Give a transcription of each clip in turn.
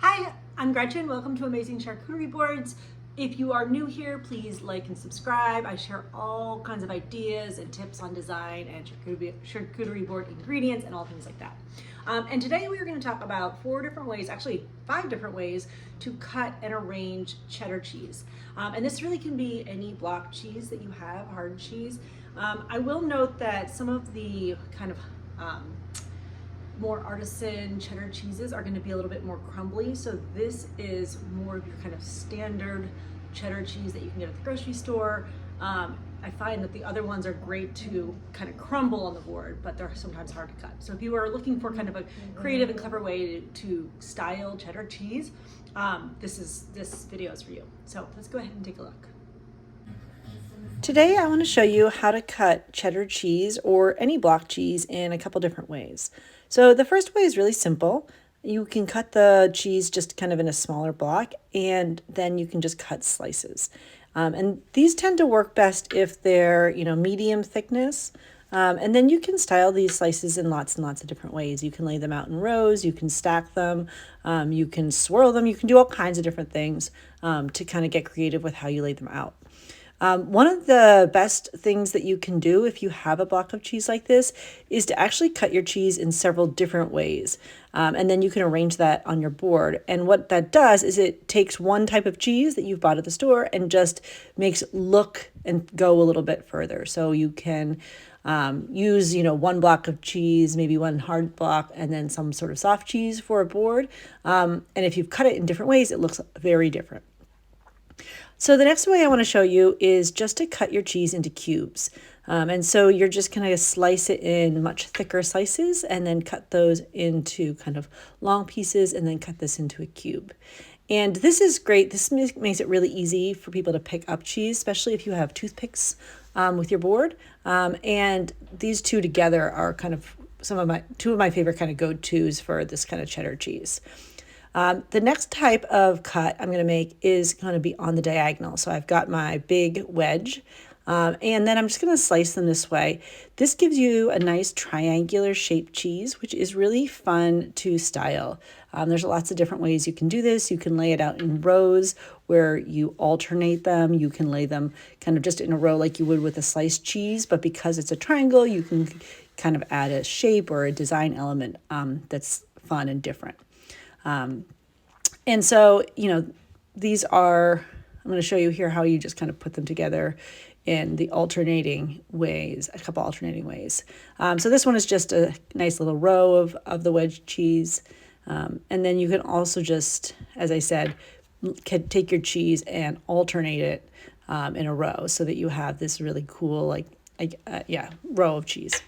Hi, I'm Gretchen. Welcome to Amazing Charcuterie Boards. If you are new here, please like and subscribe. I share all kinds of ideas and tips on design and charcuterie board ingredients and all things like that. And today we are going to talk about 4 different ways, actually 5 different ways to cut and arrange cheddar cheese. And this really can be any block cheese that you have, hard cheese. I will note that some of the kind of more artisan cheddar cheeses are going to be a little bit more crumbly. So this is more of your kind of standard cheddar cheese that you can get at the grocery store. I find that the other ones are great to kind of crumble on the board, but they're sometimes hard to cut. So if you are looking for kind of a creative and clever way to style cheddar cheese, this video is for you. So let's go ahead and take a look. Today I want to show you how to cut cheddar cheese or any block cheese in a couple different ways. So the first way is really simple. You can cut the cheese just kind of in a smaller block, and then you can just cut slices. And these tend to work best if they're, medium thickness. And then you can style these slices in lots and lots of different ways. You can lay them out in rows, you can stack them, you can swirl them, you can do all kinds of different things to kind of get creative with how you lay them out. One of the best things that you can do if you have a block of cheese like this is to actually cut your cheese in several different ways. And then you can arrange that on your board. And what that does is it takes one type of cheese that you've bought at the store and just makes it look and go a little bit further. So you can use, one block of cheese, maybe one hard block, and then some sort of soft cheese for a board. And if you've cut it in different ways, it looks very different. So the next way I want to show you is just to cut your cheese into cubes. And so you're just going to slice it in much thicker slices and then cut those into kind of long pieces and then cut this into a cube. And this is great. This makes it really easy for people to pick up cheese, especially if you have toothpicks with your board. And these two together are kind of two of my favorite kind of go-tos for this kind of cheddar cheese. The next type of cut I'm going to make is going to be on the diagonal. So I've got my big wedge, and then I'm just going to slice them this way. This gives you a nice triangular shaped cheese, which is really fun to style. There's lots of different ways you can do this. You can lay it out in rows where you alternate them. You can lay them kind of just in a row like you would with a sliced cheese, but because it's a triangle, you can kind of add a shape or a design element that's fun and different. And so, these are, I'm going to show you here how you just kind of put them together in the alternating ways, a couple alternating ways. So this one is just a nice little row of the wedge cheese. And then you can also just, as I said, take your cheese and alternate it in a row so that you have this really cool, row of cheese.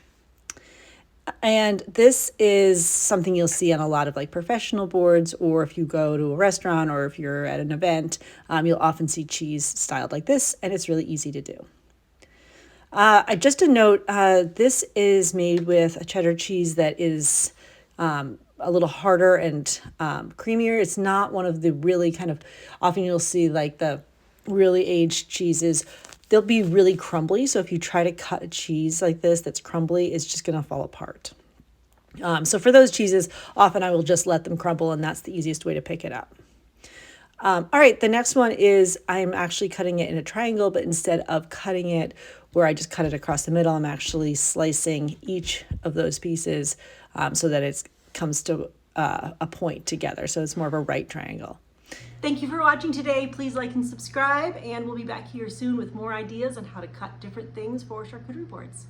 And this is something you'll see on a lot of professional boards, or if you go to a restaurant or if you're at an event, you'll often see cheese styled like this, and it's really easy to do. Just a note, this is made with a cheddar cheese that is a little harder and creamier. It's not one of the really kind of, often you'll see the really aged cheeses. They'll be really crumbly, so if you try to cut a cheese like this that's crumbly, it's just going to fall apart. So for those cheeses, often I will just let them crumble, and that's the easiest way to pick it up. All right, the next one is I'm actually cutting it in a triangle, but instead of cutting it where I just cut it across the middle, I'm actually slicing each of those pieces so that it comes to a point together. So it's more of a right triangle. Thank you for watching today. Please like and subscribe, and we'll be back here soon with more ideas on how to cut different things for charcuterie boards.